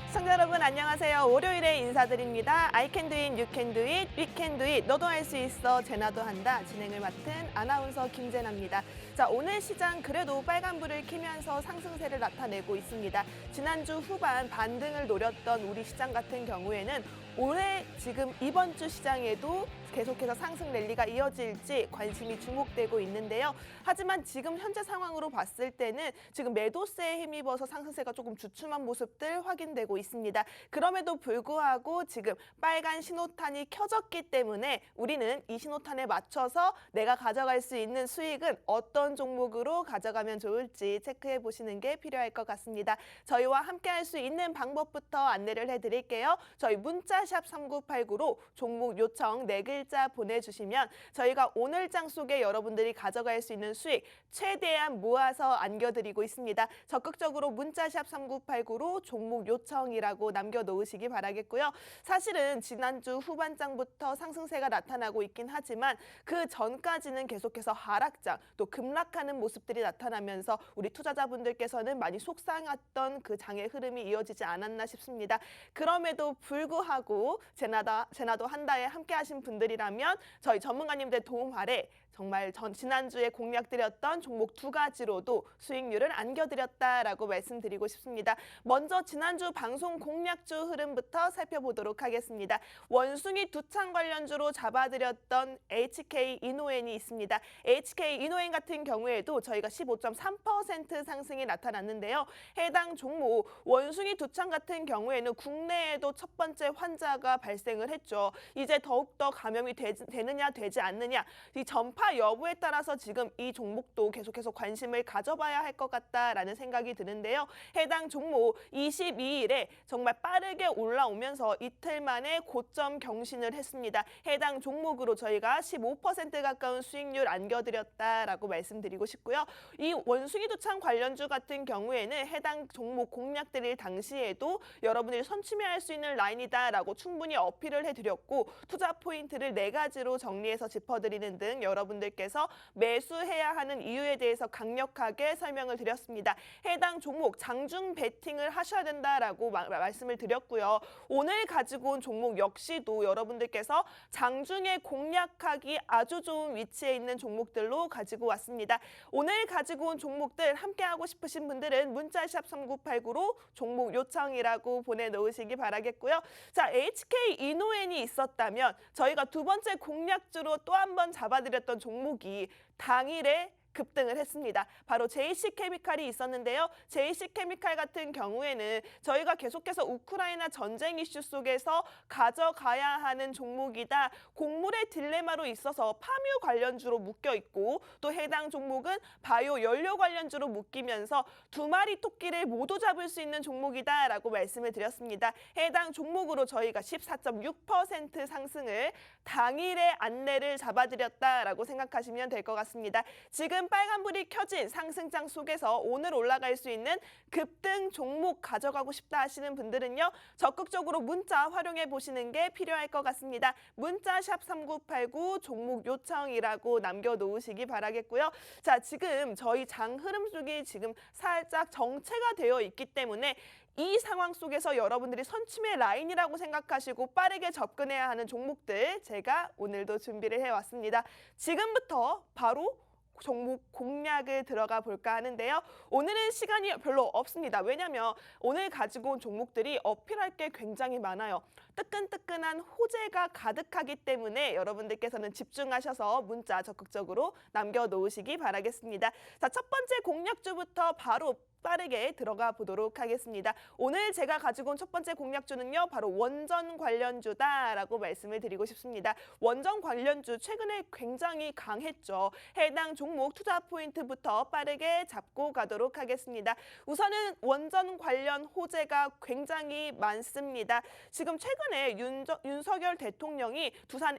시청자 여러분 안녕하세요. 월요일에 인사드립니다. I can do it, you can do it, we can do it. 너도 할 수 있어, 제나도 한다. 진행을 맡은 아나운서 김재나입니다. 자, 오늘 시장 그래도 빨간불을 켜면서 상승세를 나타내고 있습니다. 지난주 후반 반등을 노렸던 우리 시장 같은 경우에는 올해 지금 이번 주 시장에도 계속해서 상승 랠리가 이어질지 관심이 주목되고 있는데요. 하지만 지금 현재 상황으로 봤을 때는 지금 매도세에 힘입어서 상승세가 조금 주춤한 모습들 확인되고 있습니다. 그럼에도 불구하고 지금 빨간 신호탄이 켜졌기 때문에 우리는 이 신호탄에 맞춰서 내가 가져갈 수 있는 수익은 어떤 종목으로 가져가면 좋을지 체크해 보시는 게 필요할 것 같습니다. 저희와 함께 할 수 있는 방법부터 안내를 해드릴게요. 저희 문자샵 3989로 종목 요청 4글자 보내주시면 저희가 오늘장 속에 여러분들이 가져갈 수 있는 수익 최대한 모아서 안겨드리고 있습니다. 적극적으로 문자샵 3989로 종목 요청이라고 남겨놓으시기 바라겠고요. 사실은 지난주 후반장부터 상승세가 나타나고 있긴 하지만 그 전까지는 계속해서 하락장 또 급락하는 모습들이 나타나면서 우리 투자자분들께서는 많이 속상했던 그 장의 흐름이 이어지지 않았나 싶습니다. 그럼에도 불구하고 제나도 한다에 함께 하신 분들이라면 저희 전문가님들 도움 아래 정말 지난주에 공략드렸던 종목 2가지로도 수익률을 안겨드렸다라고 말씀드리고 싶습니다. 먼저 지난주 방송 공략주 흐름부터 살펴보도록 하겠습니다. 원숭이 두창 관련주로 잡아드렸던 HK 이노엔이 있습니다. HK 이노엔 같은 경우에도 저희가 15.3% 상승이 나타났는데요. 해당 종목 원숭이 두창 같은 경우에는 국내에도 첫 번째 환자가 발생을 했죠. 이제 더욱더 감염이 되느냐 되지 않느냐 이 전파 여부에 따라서 지금 이 종목도 계속해서 관심을 가져봐야 할 것 같다라는 생각이 드는데요. 해당 종목 22일에 정말 빠르게 올라오면서 이틀 만에 고점 경신을 했습니다. 해당 종목으로 저희가 15% 가까운 수익률 안겨드렸다라고 말씀드리고 싶고요. 이 원숭이 두창 관련주 같은 경우에는 해당 종목 공략드릴 당시에도 여러분들이 선취매할 수 있는 라인이다라고 충분히 어필을 해드렸고 투자 포인트를 4가지로 정리해서 짚어드리는 등 여러분들께서 매수해야 하는 이유에 대해서 강력하게 설명을 드렸습니다. 해당 종목 장중 베팅을 하셔야 된다라고 말씀을 드렸고요. 오늘 가지고 온 종목 역시도 여러분들께서 장중에 공략하기 아주 좋은 위치에 있는 종목들로 가지고 왔습니다. 오늘 가지고 온 종목들 함께하고 싶으신 분들은 문자샵 3989로 종목 요청이라고 보내놓으시기 바라겠고요. 자, HK 이노엔이 있었다면 저희가 두 번째 공략주로 또 한 번 잡아드렸던 종목이 당일에 급등을 했습니다. 바로 JC케미칼이 있었는데요. JC케미칼 같은 경우에는 저희가 계속해서 우크라이나 전쟁 이슈 속에서 가져가야 하는 종목이다. 곡물의 딜레마로 있어서 파묘 관련주로 묶여 있고 또 해당 종목은 바이오 연료 관련주로 묶이면서 2마리 토끼를 모두 잡을 수 있는 종목이다라고 말씀을 드렸습니다. 해당 종목으로 저희가 14.6% 상승을 당일에 안내를 잡아드렸다라고 생각하시면 될 것 같습니다. 지금 빨간불이 켜진 상승장 속에서 오늘 올라갈 수 있는 급등 종목 가져가고 싶다 하시는 분들은요. 적극적으로 문자 활용해 보시는 게 필요할 것 같습니다. 문자 샵 3989 종목 요청이라고 남겨놓으시기 바라겠고요. 자, 지금 저희 장 흐름 속이 지금 살짝 정체가 되어 있기 때문에 이 상황 속에서 여러분들이 선취매 라인이라고 생각하시고 빠르게 접근해야 하는 종목들 제가 오늘도 준비를 해왔습니다. 지금부터 바로 종목 공략을 들어가 볼까 하는데요. 오늘은 시간이 별로 없습니다. 왜냐하면 오늘 가지고 온 종목들이 어필할 게 굉장히 많아요. 뜨끈뜨끈한 호재가 가득하기 때문에 여러분들께서는 집중하셔서 문자 적극적으로 남겨놓으시기 바라겠습니다. 자, 첫 번째 공략주부터 바로 빠르게 들어가 보도록 하겠습니다. 오늘 제가 가지고 온 첫 번째 공략주는요. 바로 원전 관련주다라고 말씀을 드리고 싶습니다. 원전 관련주 최근에 굉장히 강했죠. 해당 종목 투자 포인트부터 빠르게 잡고 가도록 하겠습니다. 우선은 원전 관련 호재가 굉장히 많습니다. 지금 최근에 윤석열 대통령이 두산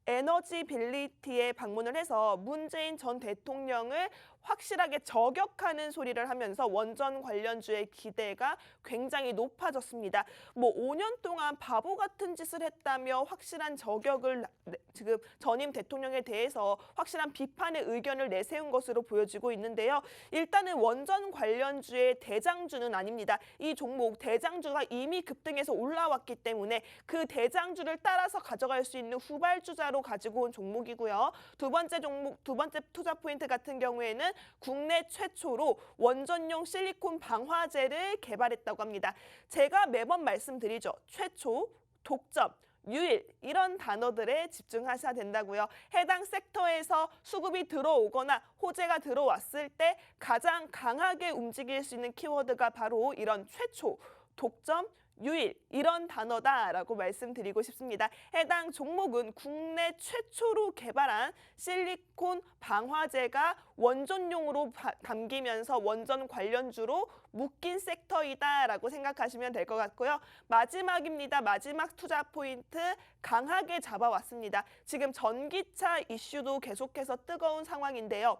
에너지빌리티에 방문을 해서 문재인 전 대통령을 확실하게 저격하는 소리를 하면서 원전 관련주의 기대가 굉장히 높아졌습니다. 뭐 5년 동안 바보 같은 짓을 했다며 확실한 저격을 지금 전임 대통령에 대해서 확실한 비판의 의견을 내세운 것으로 보여지고 있는데요. 일단은 원전 관련주의 대장주는 아닙니다. 이 종목 대장주가 이미 급등해서 올라왔기 때문에 그 대장주를 따라서 가져갈 수 있는 후발주자로 가지고 온 종목이고요. 두 번째 투자 포인트 같은 경우에는 국내 최초로 원전용 실리콘 방화제를 개발했다고 합니다. 제가 매번 말씀드리죠. 최초, 독점, 유일 이런 단어들에 집중하셔야 된다고요. 해당 섹터에서 수급이 들어오거나 호재가 들어왔을 때 가장 강하게 움직일 수 있는 키워드가 바로 이런 최초, 독점, 유일 이런 단어다라고 말씀드리고 싶습니다. 해당 종목은 국내 최초로 개발한 실리콘 방화제가 원전용으로 감기면서 원전 관련주로 묶인 섹터이다라고 생각하시면 될 것 같고요. 마지막입니다. 마지막 투자 포인트 강하게 잡아왔습니다. 지금 전기차 이슈도 계속해서 뜨거운 상황인데요.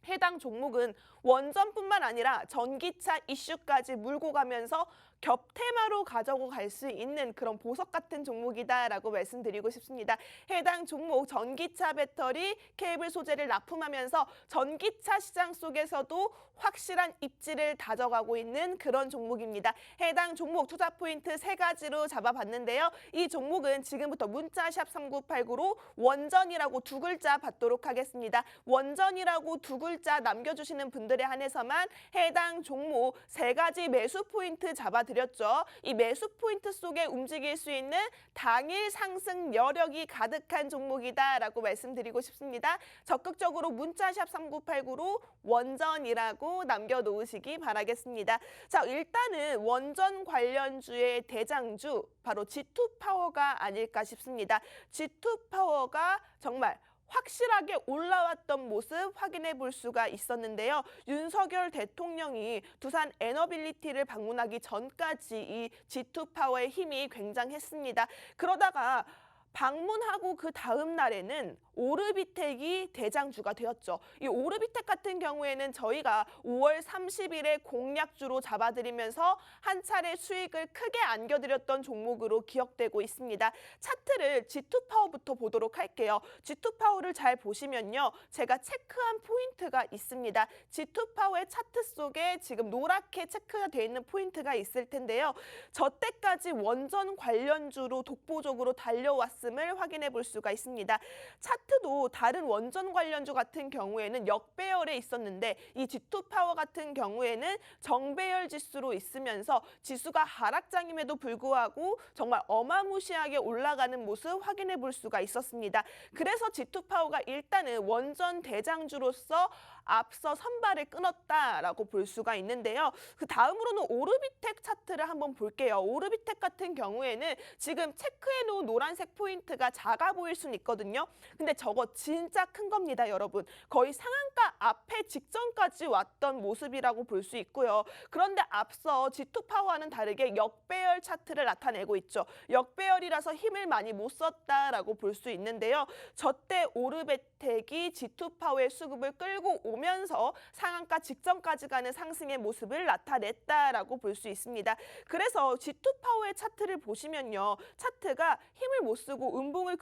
해당 종목은 원전뿐만 아니라 전기차 이슈까지 물고 가면서 겹테마로 가지고 갈 수 있는 그런 보석 같은 종목이다라고 말씀드리고 싶습니다. 해당 종목 전기차 배터리 케이블 소재를 납품하면서 전기차 시장 속에서도 확실한 입지를 다져가고 있는 그런 종목입니다. 해당 종목 투자 포인트 3가지로 잡아봤는데요. 이 종목은 지금부터 문자 샵 3989로 원전이라고 2글자 받도록 하겠습니다. 원전이라고 2글자 남겨주시는 분들에 한해서만 해당 종목 3가지 매수 포인트 잡아드렸죠. 이 매수 포인트 속에 움직일 수 있는 당일 상승 여력이 가득한 종목이다라고 말씀드리고 싶습니다. 적극적으로 문자샵 3989로 원전이라고 남겨놓으시기 바라겠습니다. 자, 일단은 원전 관련주의 대장주 바로 G2파워가 아닐까 싶습니다. G2파워가 정말 확실하게 올라왔던 모습 확인해 볼 수가 있었는데요. 윤석열 대통령이 두산 에너빌리티를 방문하기 전까지 이 G2파워의 힘이 굉장했습니다. 그러다가 방문하고 그 다음 날에는 오르비텍이 대장주가 되었죠. 이 오르비텍 같은 경우에는 저희가 5월 30일에 공략주로 잡아드리면서 한 차례 수익을 크게 안겨드렸던 종목으로 기억되고 있습니다. 차트를 G2파워부터 보도록 할게요. G2파워를 잘 보시면요. 제가 체크한 포인트가 있습니다. G2파워의 차트 속에 지금 노랗게 체크가 되어 있는 포인트가 있을 텐데요. 저 때까지 원전 관련주로 독보적으로 달려왔음을 확인해 볼 수가 있습니다. 차트도 다른 원전 관련주 같은 경우에는 역배열에 있었는데 이 G2파워 같은 경우에는 정배열 지수로 있으면서 지수가 하락장임에도 불구하고 정말 어마무시하게 올라가는 모습 확인해 볼 수가 있었습니다. 그래서 G2파워가 일단은 원전 대장주로서 앞서 선발을 끊었다라고 볼 수가 있는데요. 그 다음으로는 오르비텍 차트를 한번 볼게요. 오르비텍 같은 경우에는 지금 체크해 놓은 노란색 포인트가 작아 보일 수는 있거든요. 근데 저거 진짜 큰 겁니다, 여러분. 거의 상한가 앞에 직전까지 왔던 모습이라고 볼 수 있고요. 그런데 앞서 G2파워와는 다르게 역배열 차트를 나타내고 있죠. 역배열이라서 힘을 많이 못 썼다라고 볼 수 있는데요. 저때 오르비텍이 G2파워의 수급을 끌고 오면서 상한가 직전까지 가는 상승의 모습을 나타냈다라고 볼 수 있습니다. 그래서 G2파워의 차트를 보시면요. 차트가 힘을 못 쓰고 음봉을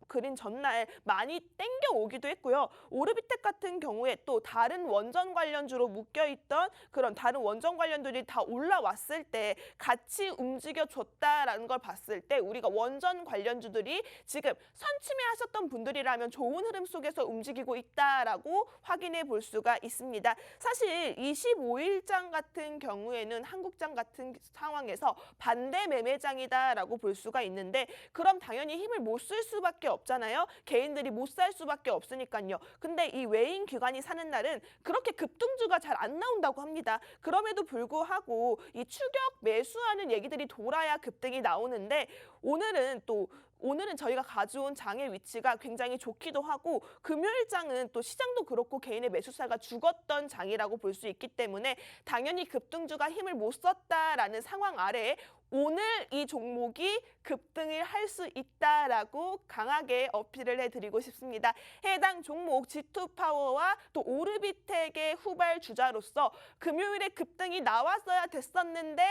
그린 전날 많이 땡겨오기도 했고요. 오르비텍 같은 경우에 또 다른 원전 관련주로 묶여있던 그런 다른 원전 관련들이 다 올라왔을 때 같이 움직여줬다라는 걸 봤을 때 우리가 원전 관련주들이 지금 선취매하셨던 분들이라면 좋은 흐름 속에서 움직이고 있다라고 확인해 볼 수가 있습니다. 사실 25일장 같은 경우에는 한국장 같은 상황에서 반대 매매장이다라고 볼 수가 있는데 그럼 당연히 힘을 못 쓸 수밖에 없잖아요. 개인들이 못 살 수밖에 없으니까요. 근데 이 외인 기관이 사는 날은 그렇게 급등주가 잘 안 나온다고 합니다. 그럼에도 불구하고 이 추격 매수하는 얘기들이 돌아야 급등이 나오는데 오늘은 또 오늘은 저희가 가져온 장의 위치가 굉장히 좋기도 하고 금요일장은 또 시장도 그렇고 개인의 매수세가 죽었던 장이라고 볼 수 있기 때문에 당연히 급등주가 힘을 못 썼다라는 상황 아래에 오늘 이 종목이 급등을 할 수 있다라고 강하게 어필을 해드리고 싶습니다. 해당 종목 G2파워와 또 오르비텍의 후발 주자로서 금요일에 급등이 나왔어야 됐었는데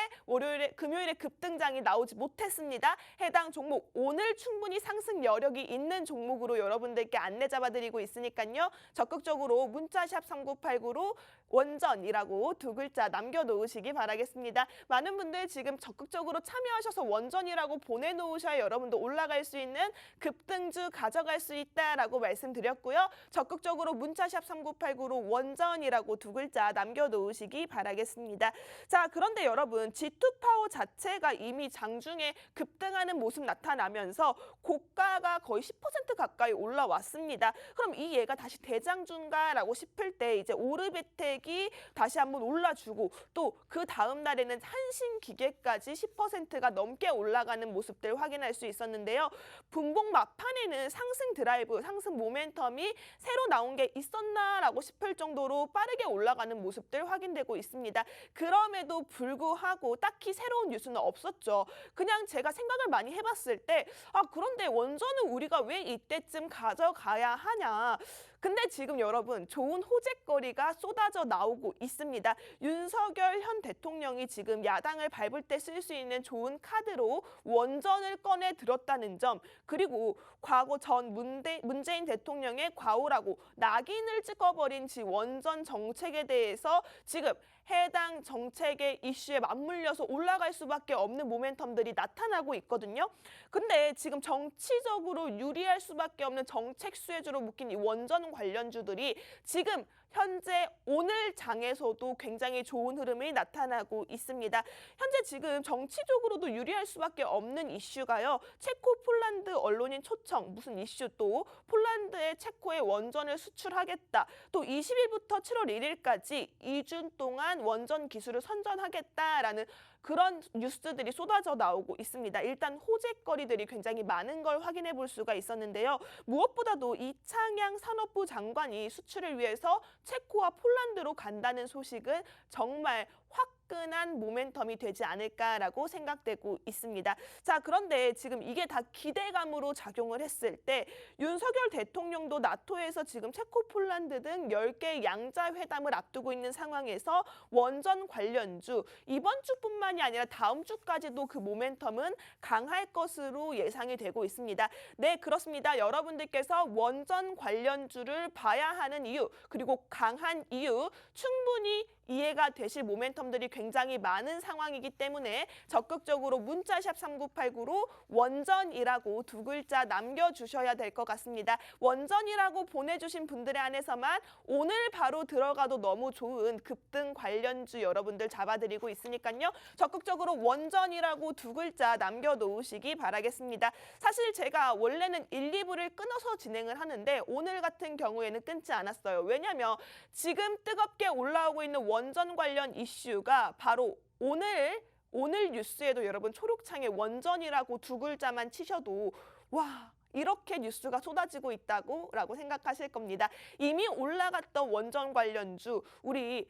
금요일에 급등장이 나오지 못했습니다. 해당 종목 오늘 충분히 상승 여력이 있는 종목으로 여러분들께 안내 잡아드리고 있으니까요. 적극적으로 문자샵 3989로 원전이라고 두 글자 남겨놓으시기 바라겠습니다. 많은 분들 지금 적극적으로 참여하셔서 원전이라고 보내놓으셔야 여러분도 올라갈 수 있는 급등주 가져갈 수 있다라고 말씀드렸고요. 적극적으로 문자샵 3989로 원전이라고 두 글자 남겨놓으시기 바라겠습니다. 자, 그런데 여러분 G2파워 자체가 이미 장중에 급등하는 모습 나타나면서 고가가 거의 10% 가까이 올라왔습니다. 그럼 이 얘가 다시 대장주인가라고 싶을 때 이제 오르비텍이 다시 한번 올라주고 또 그 다음 날에는 한신기계까지 10%가 넘게 올라가는 모습들 확인할 수 있었는데요. 분봉 막판에는 상승 드라이브, 상승 모멘텀이 새로 나온 게 있었나라고 싶을 정도로 빠르게 올라가는 모습들 확인되고 있습니다. 그럼에도 불구하고 딱히 새로운 뉴스는 없었죠. 그냥 제가 생각을 많이 해봤을 때 그런데 원전은 우리가 왜 이때쯤 가져가야 하냐. 근데 지금 여러분 좋은 호재거리가 쏟아져 나오고 있습니다. 윤석열 현 대통령이 지금 야당을 밟을 때 쓸 수 있는 좋은 카드로 원전을 꺼내 들었다는 점, 그리고 과거 전 문재인 대통령의 과오라고 낙인을 찍어버린 원전 정책에 대해서 지금 해당 정책의 이슈에 맞물려서 올라갈 수밖에 없는 모멘텀들이 나타나고 있거든요. 근데 지금 정치적으로 유리할 수밖에 없는 정책 수혜주로 묶인 이 원전 관련주들이 지금 현재 오늘 장에서도 굉장히 좋은 흐름이 나타나고 있습니다. 현재 지금 정치적으로도 유리할 수밖에 없는 이슈가요. 체코 폴란드 언론인 초청, 무슨 이슈 또 폴란드의 체코에 원전을 수출하겠다. 또 20일부터 7월 1일까지 2주 동안 원전 기술을 선전하겠다라는 그런 뉴스들이 쏟아져 나오고 있습니다. 일단 호재거리들이 굉장히 많은 걸 확인해 볼 수가 있었는데요. 무엇보다도 이창양 산업부 장관이 수출을 위해서 체코와 폴란드로 간다는 소식은 정말 화끈한 모멘텀이 되지 않을까라고 생각되고 있습니다. 자, 그런데 지금 이게 다 기대감으로 작용을 했을 때 윤석열 대통령도 나토에서 지금 체코, 폴란드 등 10개 양자 회담을 앞두고 있는 상황에서 원전 관련주 이번 주뿐만이 아니라 다음 주까지도 그 모멘텀은 강할 것으로 예상이 되고 있습니다. 네, 그렇습니다. 여러분들께서 원전 관련주를 봐야 하는 이유, 그리고 강한 이유 충분히 이해가 되실 모멘텀들이 굉장히 많은 상황이기 때문에 적극적으로 문자샵 3989로 원전이라고 두 글자 남겨주셔야 될 것 같습니다. 원전이라고 보내주신 분들에 한해서만 오늘 바로 들어가도 너무 좋은 급등 관련주 여러분들 잡아드리고 있으니까요. 적극적으로 원전이라고 두 글자 남겨놓으시기 바라겠습니다. 사실 제가 원래는 1, 2부를 끊어서 진행을 하는데 오늘 같은 경우에는 끊지 않았어요. 왜냐하면 지금 뜨겁게 올라오고 있는 원전 관련 이슈가 바로 오늘 뉴스에도 여러분 초록창에 원전이라고 두 글자만 치셔도 와, 이렇게 뉴스가 쏟아지고 있다고 생각하실 겁니다. 이미 올라갔던 원전 관련주 우리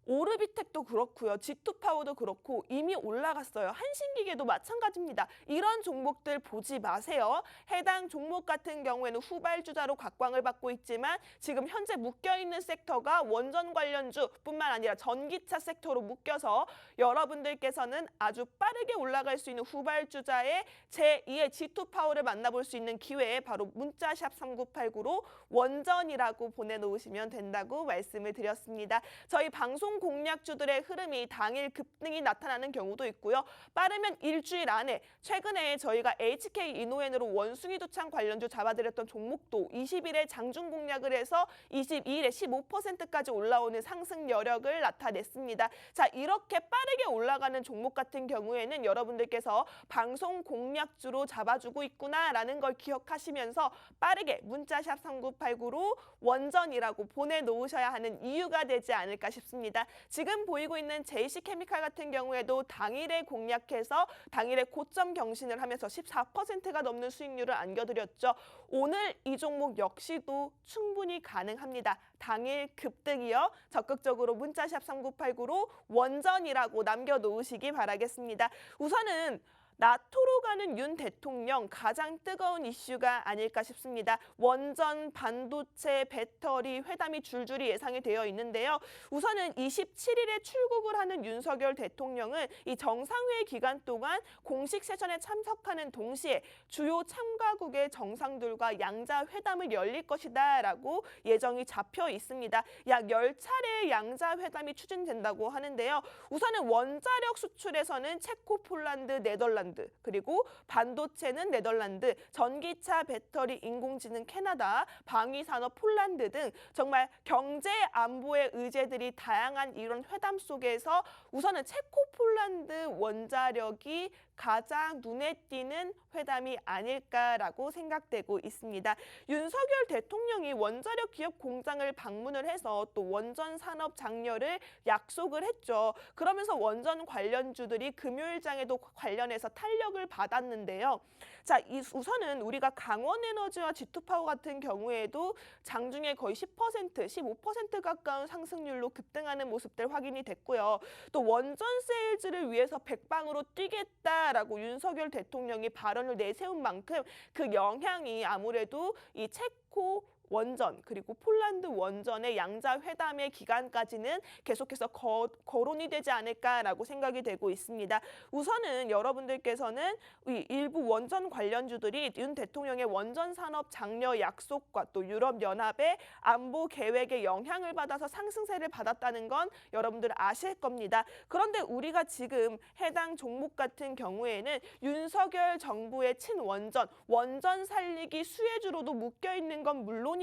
오르비텍도 그렇고요. G2파워도 그렇고 이미 올라갔어요. 한신기계도 마찬가지입니다. 이런 종목들 보지 마세요. 해당 종목 같은 경우에는 후발주자로 각광을 받고 있지만 지금 현재 묶여있는 섹터가 원전 관련주뿐만 아니라 전기차 섹터로 묶여서 여러분들께서는 아주 빠르게 올라갈 수 있는 후발주자의 제2의 G2파워를 만나볼 수 있는 기회에 바로 문자샵 3989로 원전이라고 보내놓으시면 된다고 말씀을 드렸습니다. 저희 방송 공략주들의 흐름이 당일 급등이 나타나는 경우도 있고요. 빠르면 일주일 안에 최근에 저희가 HK이노엔으로 원숭이 두창 관련주 잡아드렸던 종목도 20일에 장중 공략을 해서 22일에 15%까지 올라오는 상승 여력을 나타냈습니다. 자, 이렇게 빠르게 올라가는 종목 같은 경우에는 여러분들께서 방송 공략주로 잡아주고 있구나라는 걸 기억하시면서 빠르게 문자샵 3989로 원전이라고 보내놓으셔야 하는 이유가 되지 않을까 싶습니다. 있습니다. 지금 보이고 있는 JC케미칼 같은 경우에도 당일에 공략해서 당일에 고점 경신을 하면서 14%가 넘는 수익률을 안겨드렸죠. 오늘 이 종목 역시도 충분히 가능합니다. 당일 급등이요. 적극적으로 문자샵 3989로 원전이라고 남겨놓으시기 바라겠습니다. 우선은 나토로 가는 윤 대통령 가장 뜨거운 이슈가 아닐까 싶습니다. 원전, 반도체, 배터리 회담이 줄줄이 예상이 되어 있는데요. 우선은 27일에 출국을 하는 윤석열 대통령은 이 정상회의 기간 동안 공식 세션에 참석하는 동시에 주요 참가국의 정상들과 양자 회담을 열릴 것이다라고 예정이 잡혀 있습니다. 약 10차례의 양자 회담이 추진된다고 하는데요. 우선은 원자력 수출에서는 체코, 폴란드, 네덜란드 그리고 반도체는 네덜란드, 전기차, 배터리, 인공지능 캐나다, 방위산업 폴란드 등 정말 경제 안보의 의제들이 다양한 이런 회담 속에서 우선은 체코, 폴란드 원자력이 가장 눈에 띄는 회담이 아닐까라고 생각되고 있습니다. 윤석열 대통령이 원자력 기업 공장을 방문을 해서 또 원전 산업 장려를 약속을 했죠. 그러면서 원전 관련주들이 금요일장에도 관련해서 탄력을 받았는데요. 자, 우선은 우리가 강원에너지와 G2파워 같은 경우에도 장중에 거의 10%, 15% 가까운 상승률로 급등하는 모습들 확인이 됐고요. 또 원전 세일즈를 위해서 백방으로 뛰겠다라고 윤석열 대통령이 발언을 내세운 만큼 그 영향이 아무래도 이 체코 원전 그리고 폴란드 원전의 양자 회담의 기간까지는 계속해서 거론이 되지 않을까라고 생각이 되고 있습니다. 우선은 여러분들께서는 이 일부 원전 관련주들이 윤 대통령의 원전 산업 장려 약속과 또 유럽연합의 안보 계획에 영향을 받아서 상승세를 받았다는 건 여러분들 아실 겁니다. 그런데 우리가 지금 해당 종목 같은 경우에는 윤석열 정부의 친원전, 원전 살리기 수혜주로도 묶여있는 건 물론이지만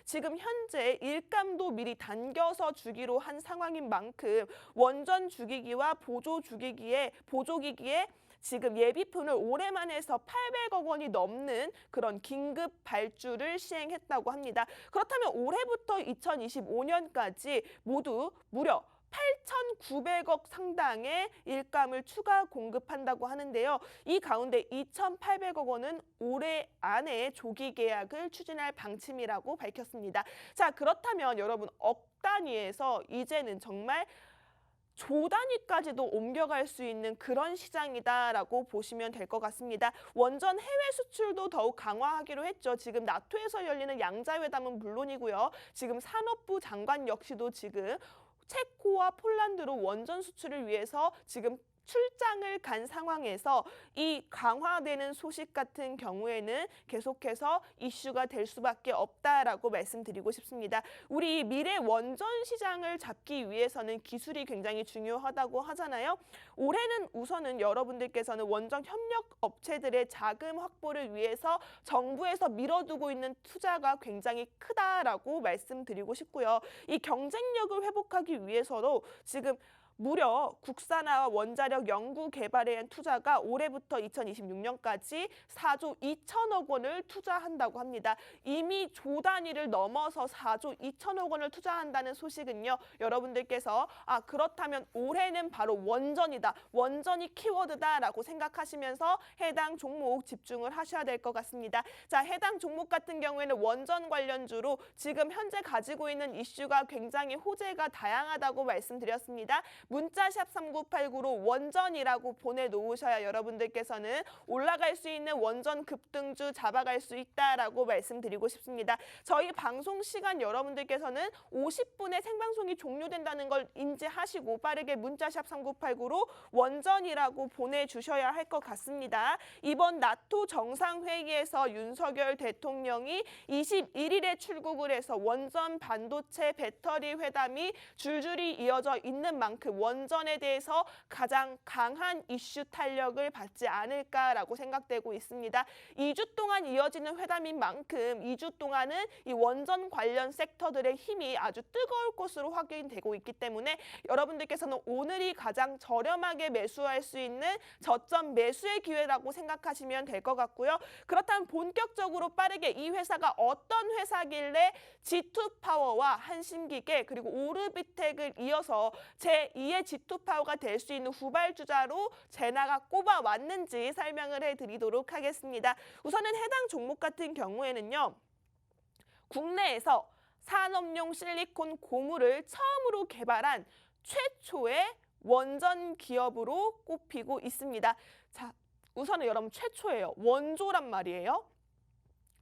지금 현재 일감도 미리 당겨서 주기로 한 상황인 만큼 원전 주기기와 보조기기에 지금 예비푼을 올해만 해서 800억 원이 넘는 그런 긴급 발주를 시행했다고 합니다. 그렇다면 올해부터 2025년까지 모두 무려 8,900억 상당의 일감을 추가 공급한다고 하는데요. 이 가운데 2,800억 원은 올해 안에 조기 계약을 추진할 방침이라고 밝혔습니다. 자, 그렇다면 여러분 억 단위에서 이제는 정말 조 단위까지도 옮겨갈 수 있는 그런 시장이다라고 보시면 될 것 같습니다. 원전 해외 수출도 더욱 강화하기로 했죠. 지금 나토에서 열리는 양자회담은 물론이고요. 지금 산업부 장관 역시도 지금 체코와 폴란드로 원전 수출을 위해서 지금 출장을 간 상황에서 이 강화되는 소식 같은 경우에는 계속해서 이슈가 될 수밖에 없다라고 말씀드리고 싶습니다. 우리 미래 원전 시장을 잡기 위해서는 기술이 굉장히 중요하다고 하잖아요. 올해는 우선은 여러분들께서는 원전 협력 업체들의 자금 확보를 위해서 정부에서 밀어두고 있는 투자가 굉장히 크다라고 말씀드리고 싶고요. 이 경쟁력을 회복하기 위해서도 지금 무려 국산화 원자력 연구 개발에 대한 투자가 올해부터 2026년까지 4조 2천억 원을 투자한다고 합니다. 이미 조 단위를 넘어서 4조 2천억 원을 투자한다는 소식은요. 여러분들께서 그렇다면 올해는 바로 원전이다. 원전이 키워드다라고 생각하시면서 해당 종목 집중을 하셔야 될 것 같습니다. 자, 해당 종목 같은 경우에는 원전 관련주로 지금 현재 가지고 있는 이슈가 굉장히 호재가 다양하다고 말씀드렸습니다. 문자샵 3989로 원전이라고 보내놓으셔야 여러분들께서는 올라갈 수 있는 원전 급등주 잡아갈 수 있다라고 말씀드리고 싶습니다. 저희 방송 시간 여러분들께서는 50분에 생방송이 종료된다는 걸 인지하시고 빠르게 문자샵 3989로 원전이라고 보내주셔야 할 것 같습니다. 이번 나토 정상회의에서 윤석열 대통령이 21일에 출국을 해서 원전, 반도체, 배터리 회담이 줄줄이 이어져 있는 만큼 원전에 대해서 가장 강한 이슈 탄력을 받지 않을까라고 생각되고 있습니다. 2주 동안 이어지는 회담인 만큼 2주 동안은 이 원전 관련 섹터들의 힘이 아주 뜨거울 것으로 확인되고 있기 때문에 여러분들께서는 오늘이 가장 저렴하게 매수할 수 있는 저점 매수의 기회라고 생각하시면 될 것 같고요. 그렇다면 본격적으로 빠르게 이 회사가 어떤 회사길래 G2파워와 한신기계 그리고 오르비텍을 이어서 제2의 G2파워가 될 수 있는 후발주자로 제나가 꼽아왔는지 설명을 해드리도록 하겠습니다. 우선은 해당 종목 같은 경우에는요. 국내에서 산업용 실리콘 고무를 처음으로 개발한 최초의 원전 기업으로 꼽히고 있습니다. 자, 우선은 여러분 최초예요. 원조란 말이에요.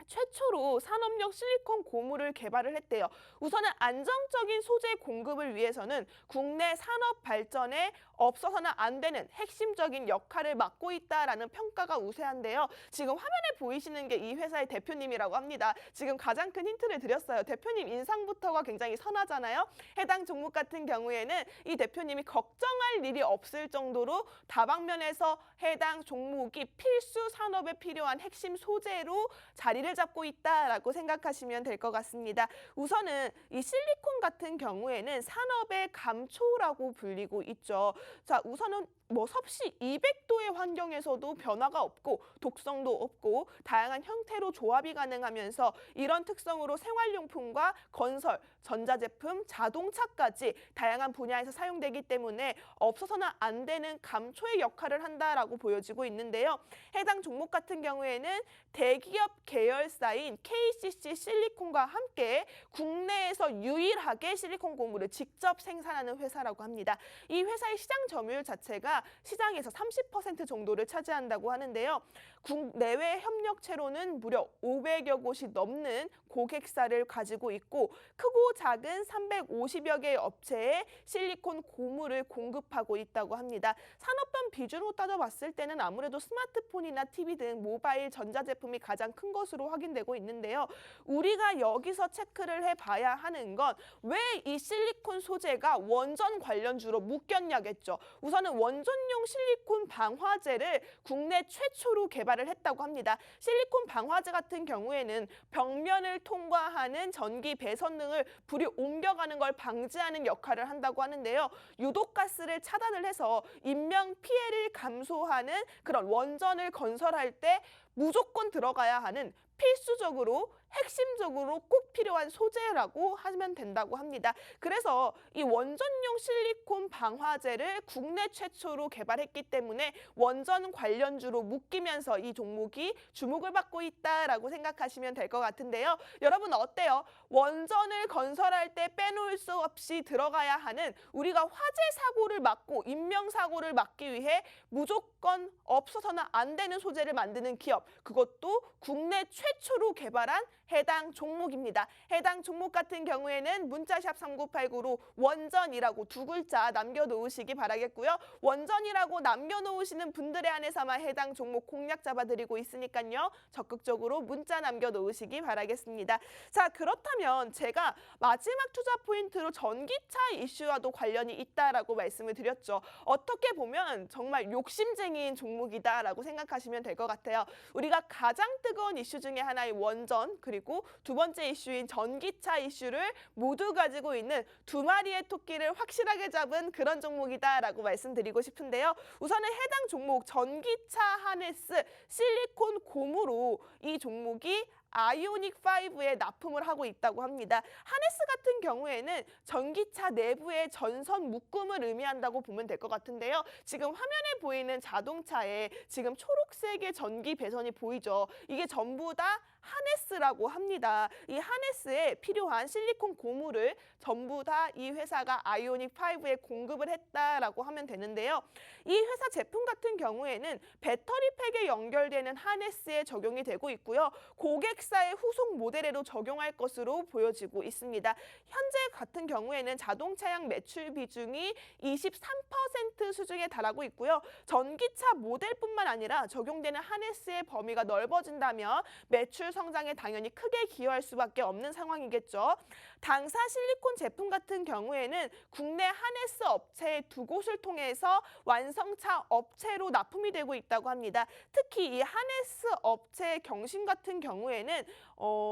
최초로 산업용 실리콘 고무를 개발을 했대요. 우선은 안정적인 소재 공급을 위해서는 국내 산업 발전에 없어서는 안 되는 핵심적인 역할을 맡고 있다라는 평가가 우세한데요. 지금 화면에 보이시는 게 이 회사의 대표님이라고 합니다. 지금 가장 큰 힌트를 드렸어요. 대표님 인상부터가 굉장히 선하잖아요. 해당 종목 같은 경우에는 이 대표님이 걱정할 일이 없을 정도로 다방면에서 해당 종목이 필수 산업에 필요한 핵심 소재로 자리를 잡고 있다라고 생각하시면 될 것 같습니다. 우선은 이 실리콘 같은 경우에는 산업의 감초라고 불리고 있죠. 자, 우선은 섭씨 200도의 환경에서도 변화가 없고 독성도 없고 다양한 형태로 조합이 가능하면서 이런 특성으로 생활용품과 건설, 전자제품, 자동차까지 다양한 분야에서 사용되기 때문에 없어서는 안 되는 감초의 역할을 한다라고 보여지고 있는데요. 해당 종목 같은 경우에는 대기업 계열사인 KCC 실리콘과 함께 국내에서 유일하게 실리콘 고무를 직접 생산하는 회사라고 합니다. 이 회사의 시장 점유율 자체가 시장에서 30% 정도를 차지한다고 하는데요. 국내외 협력체로는 무려 500여 곳이 넘는 고객사를 가지고 있고 크고 작은 350여 개의 업체에 실리콘 고무를 공급하고 있다고 합니다. 산업별 비중으로 따져봤을 때는 아무래도 스마트폰이나 TV 등 모바일 전자제품이 가장 큰 것으로 확인되고 있는데요. 우리가 여기서 체크를 해봐야 하는 건 왜 이 실리콘 소재가 원전 관련주로 묶였냐겠죠. 우선은 원전용 실리콘 방화제를 국내 최초로 개발을 했다고 합니다. 실리콘 방화제 같은 경우에는 벽면을 통과하는 전기 배선 등을 불이 옮겨가는 걸 방지하는 역할을 한다고 하는데요. 유독가스를 차단을 해서 인명 피해를 감소하는 그런 원전을 건설할 때 무조건 들어가야 하는 필수적으로 핵심적으로 꼭 필요한 소재라고 하면 된다고 합니다. 그래서 이 원전용 실리콘 방화제를 국내 최초로 개발했기 때문에 원전 관련주로 묶이면서 이 종목이 주목을 받고 있다라고 생각하시면 될 것 같은데요. 여러분 어때요? 원전을 건설할 때 빼놓을 수 없이 들어가야 하는 우리가 화재 사고를 막고 인명 사고를 막기 위해 무조건 없어서는 안 되는 소재를 만드는 기업, 그것도 국내 최초로 개발한 해당 종목입니다. 해당 종목 같은 경우에는 문자샵 3989로 원전이라고 두 글자 남겨놓으시기 바라겠고요. 원전이라고 남겨놓으시는 분들에 한해서만 해당 종목 공략 잡아드리고 있으니까요. 적극적으로 문자 남겨놓으시기 바라겠습니다. 자, 그렇다면 제가 마지막 투자 포인트로 전기차 이슈와도 관련이 있다라고 말씀을 드렸죠. 어떻게 보면 정말 욕심쟁이인 종목이다라고 생각하시면 될 것 같아요. 우리가 가장 뜨거운 이슈 중에 하나의 원전 그리고 두 번째 이슈인 전기차 이슈를 모두 가지고 있는 두 마리의 토끼를 확실하게 잡은 그런 종목이다라고 말씀드리고 싶은데요. 우선은 해당 종목 전기차 하네스 실리콘 고무로 이 종목이 아이오닉5에 납품을 하고 있다고 합니다. 하네스 같은 경우에는 전기차 내부의 전선 묶음을 의미한다고 보면 될 것 같은데요. 지금 화면에 보이는 자동차에 지금 초록색의 전기 배선이 보이죠. 이게 전부 다 하네스라고 합니다. 이 하네스에 필요한 실리콘 고무를 전부 다 이 회사가 아이오닉5에 공급을 했다라고 하면 되는데요. 이 회사 제품 같은 경우에는 배터리팩에 연결되는 하네스에 적용이 되고 있고요. 고객사의 후속 모델에도 적용할 것으로 보여지고 있습니다. 현재 같은 경우에는 자동차량 매출 비중이 23% 수준에 달하고 있고요. 전기차 모델뿐만 아니라 적용되는 하네스의 범위가 넓어진다면 매출 매출 성장에 당연히 크게 기여할 수밖에 없는 상황이겠죠. 당사 실리콘 제품 같은 경우에는 국내 하네스 업체 두 곳을 통해서 완성차 업체로 납품이 되고 있다고 합니다. 특히 이 하네스 업체 경신 같은 경우에는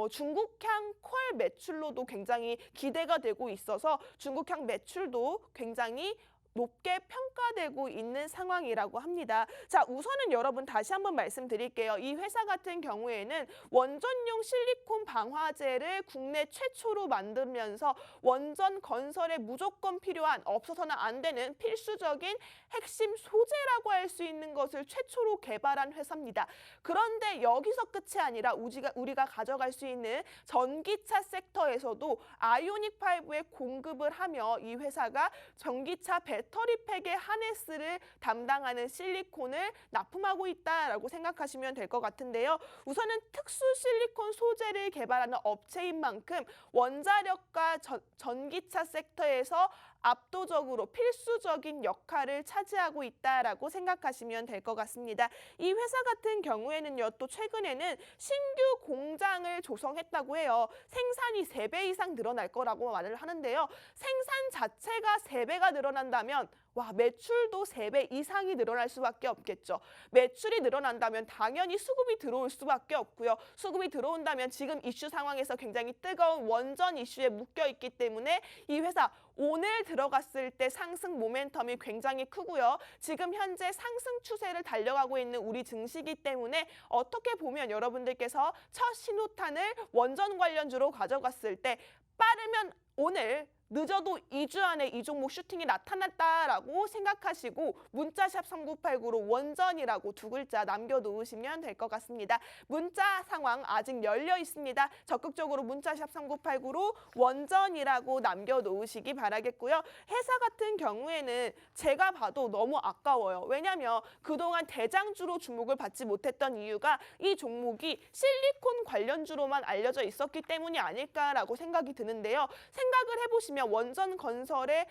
중국향 퀄 매출로도 굉장히 기대가 되고 있어서 중국향 매출도 굉장히 높게 평가되고 있는 상황이라고 합니다. 자, 우선은 여러분 다시 한번 말씀드릴게요. 이 회사 같은 경우에는 원전용 실리콘 방화제를 국내 최초로 만들면서 원전 건설에 무조건 필요한 없어서는 안 되는 필수적인 핵심 소재라고 할 수 있는 것을 최초로 개발한 회사입니다. 그런데 여기서 끝이 아니라 우리가 가져갈 수 있는 전기차 섹터에서도 아이오닉 5에 공급을 하며 이 회사가 전기차 배터리팩의 하네스를 담당하는 실리콘을 납품하고 있다라고 생각하시면 될 것 같은데요. 우선은 특수 실리콘 소재를 개발하는 업체인 만큼 원자력과 전기차 섹터에서 압도적으로 필수적인 역할을 차지하고 있다라고 생각하시면 될 것 같습니다. 이 회사 같은 경우에는요, 또 최근에는 신규 공장을 조성했다고 해요. 생산이 3배 이상 늘어날 거라고 말을 하는데요. 생산 자체가 3배가 늘어난다면 매출도 3배 이상이 늘어날 수밖에 없겠죠. 매출이 늘어난다면 당연히 수급이 들어올 수밖에 없고요. 수급이 들어온다면 지금 이슈 상황에서 굉장히 뜨거운 원전 이슈에 묶여 있기 때문에 이 회사 오늘 들어갔을 때 상승 모멘텀이 굉장히 크고요. 지금 현재 상승 추세를 달려가고 있는 우리 증시이기 때문에 어떻게 보면 여러분들께서 첫 신호탄을 원전 관련주로 가져갔을 때 빠르면 오늘 늦어도 2주 안에 이 종목 슈팅이 나타났다라고 생각하시고 문자샵 3989로 원전이라고 2글자 남겨놓으시면 될 것 같습니다. 문자 상황 아직 열려 있습니다. 적극적으로 문자샵 3989로 원전이라고 남겨놓으시기 바라겠고요. 회사 같은 경우에는 제가 봐도 너무 아까워요. 왜냐하면 그동안 대장주로 주목을 받지 못했던 이유가 이 종목이 실리콘 관련주로만 알려져 있었기 때문이 아닐까라고 생각이 드는데요. 생각을 해보시면 원전 건설에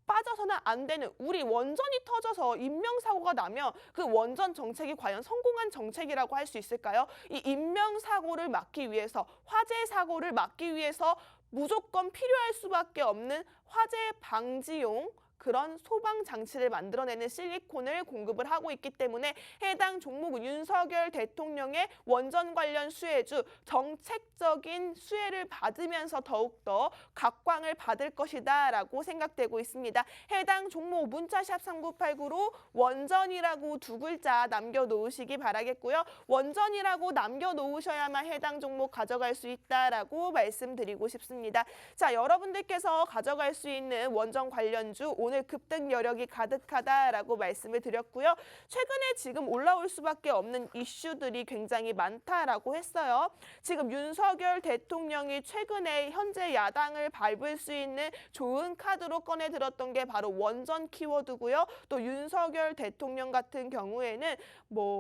빠져서는 안 되는 우리 원전이 터져서 인명사고가 나면 그 원전 정책이 과연 성공한 정책이라고 할 수 있을까요? 이 인명사고를 막기 위해서, 화재 사고를 막기 위해서 무조건 필요할 수밖에 없는 화재 방지용 그런 소방 장치를 만들어내는 실리콘을 공급을 하고 있기 때문에 해당 종목은 윤석열 대통령의 원전 관련 수혜주 정책적인 수혜를 받으면서 더욱더 각광을 받을 것이다 라고 생각되고 있습니다. 해당 종목 문자샵 3989로 원전이라고 2글자 남겨놓으시기 바라겠고요. 원전이라고 남겨놓으셔야만 해당 종목 가져갈 수 있다라고 말씀드리고 싶습니다. 자, 여러분들께서 가져갈 수 있는 원전 관련주 오늘 급등 여력이 가득하다라고 말씀을 드렸고요. 최근에 지금 올라올 수밖에 없는 이슈들이 굉장히 많다라고 했어요. 지금 윤석열 대통령이 최근에 현재 야당을 밟을 수 있는 좋은 카드로 꺼내 들었던 게 바로 원전 키워드고요. 또 윤석열 대통령 같은 경우에는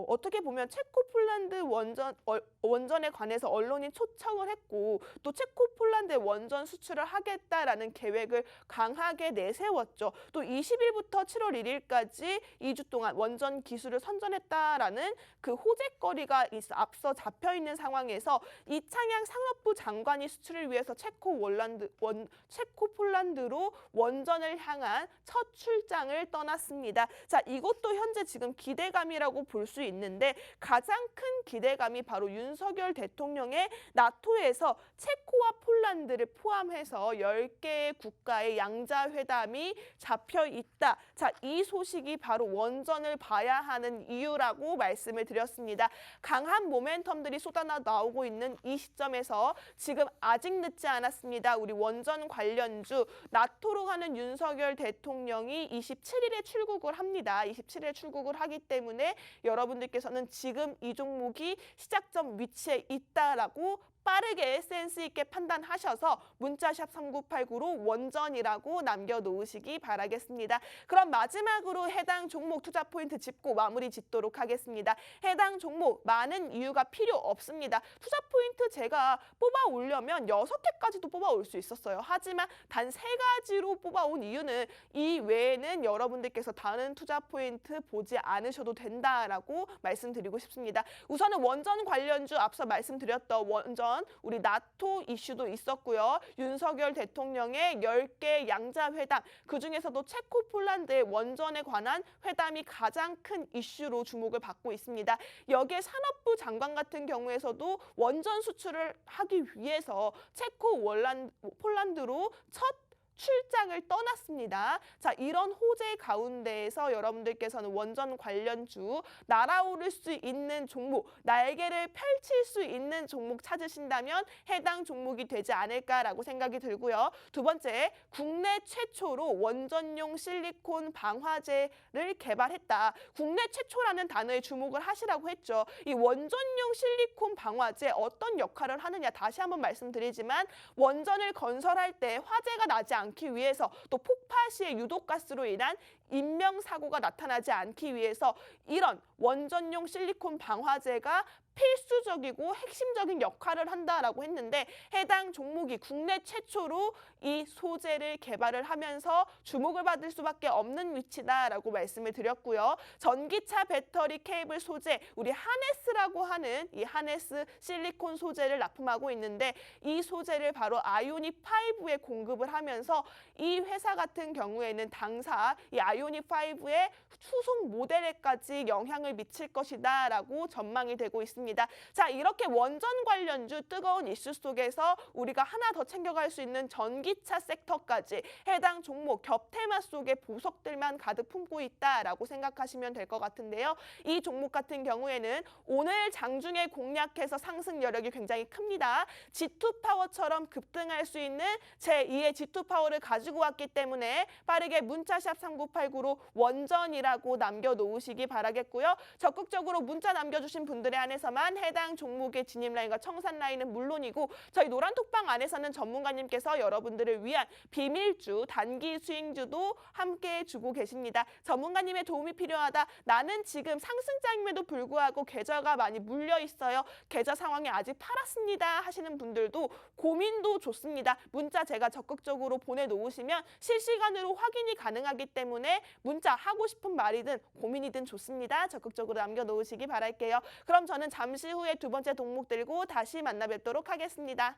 어떻게 보면 체코 폴란드 원전에 관해서 언론이 초청을 했고 또 체코 폴란드 원전 수출을 하겠다라는 계획을 강하게 내세웠죠. 또 20일부터 7월 1일까지 2주 동안 원전 기술을 선전했다라는 그 호재거리가 앞서 잡혀 있는 상황에서 이창양 산업부 장관이 수출을 위해서 체코 폴란드로 원전을 향한 첫 출장을 떠났습니다. 자, 이것도 현재 지금 기대감이라고 볼 수 있는데 가장 큰 기대감이 바로 윤석열 대통령의 나토에서 체코와 폴란드를 포함해서 10개의 국가의 양자회담이 잡혀 있다. 자, 이 소식이 바로 원전을 봐야 하는 이유라고 말씀을 드렸습니다. 강한 모멘텀들이 쏟아나 나오고 있는 이 시점에서 지금 아직 늦지 않았습니다. 우리 원전 관련주 나토로 가는 윤석열 대통령이 27일에 출국을 합니다. 27일에 출국을 하기 때문에 여러분들께서는 지금 이 종목이 시작점 위치에 있다라고 빠르게 센스 있게 판단하셔서 문자샵 3989로 원전이라고 남겨놓으시기 바라겠습니다. 그럼 마지막으로 해당 종목 투자 포인트 짚고 마무리 짓도록 하겠습니다. 해당 종목 많은 이유가 필요 없습니다. 투자 포인트 제가 뽑아 오려면 6개까지도 뽑아 올 수 있었어요. 하지만 단 3가지로 뽑아 온 이유는 이 외에는 여러분들께서 다른 투자 포인트 보지 않으셔도 된다라고 말씀드리고 싶습니다. 우선은 원전 관련주 앞서 말씀드렸던 원전 우리 나토 이슈도 있었고요. 윤석열 대통령의 10개 양자회담 그중에서도 체코 폴란드의 원전에 관한 회담이 가장 큰 이슈로 주목을 받고 있습니다. 여기에 산업부 장관 같은 경우에서도 원전 수출을 하기 위해서 체코 폴란드로 첫 출장을 떠났습니다. 자, 이런 호재 가운데에서 여러분들께서는 원전 관련주 날아오를 수 있는 종목, 날개를 펼칠 수 있는 종목 찾으신다면 해당 종목이 되지 않을까라고 생각이 들고요. 두 번째, 국내 최초로 원전용 실리콘 방화제를 개발했다. 국내 최초라는 단어에 주목을 하시라고 했죠. 이 원전용 실리콘 방화제 어떤 역할을 하느냐 다시 한번 말씀드리지만 원전을 건설할 때 화재가 나지 않기 위해서 또 폭파 시에 유독가스로 인한 인명사고가 나타나지 않기 위해서 이런 원전용 실리콘 방화제가 필수적이고 핵심적인 역할을 한다라고 했는데 해당 종목이 국내 최초로 이 소재를 개발을 하면서 주목을 받을 수밖에 없는 위치다라고 말씀을 드렸고요. 전기차 배터리 케이블 소재, 우리 하네스라고 하는 이 하네스 실리콘 소재를 납품하고 있는데 이 소재를 바로 아이오닉 5에 공급을 하면서 이 회사 같은 경우에는 당사 이 아이오닉 5의 후속 모델에까지 영향을 미칠 것이다라고 전망이 되고 있습니다. 자, 이렇게 원전 관련주 뜨거운 이슈 속에서 우리가 하나 더 챙겨갈 수 있는 전기차 섹터까지 해당 종목 겹테마 속에 보석들만 가득 품고 있다라고 생각하시면 될 것 같은데요. 이 종목 같은 경우에는 오늘 장중에 공략해서 상승 여력이 굉장히 큽니다. G2파워처럼 급등할 수 있는 제2의 G2파워를 가지고 왔기 때문에 빠르게 문자샵 3989로 원전이라고 남겨놓으시기 바라겠고요. 적극적으로 문자 남겨주신 분들에 한해서만 해당 종목의 진입 라인과 청산 라인은 물론이고 저희 노란톡방 안에서는 전문가님께서 여러분들을 위한 비밀주, 단기 수익주도 함께 주고 계십니다. 전문가님의 도움이 필요하다. 나는 지금 상승장임에도 불구하고 계좌가 많이 물려 있어요. 계좌 상황이 아직 팔았습니다 하시는 분들도 고민도 좋습니다. 문자 제가 적극적으로 보내놓으시면 실시간으로 확인이 가능하기 때문에 문자 하고 싶은 말이든 고민이든 좋습니다. 적극적으로 남겨놓으시기 바랄게요. 그럼 저는 잠시 후에 두 번째 종목 들고 다시 만나 뵙도록 하겠습니다.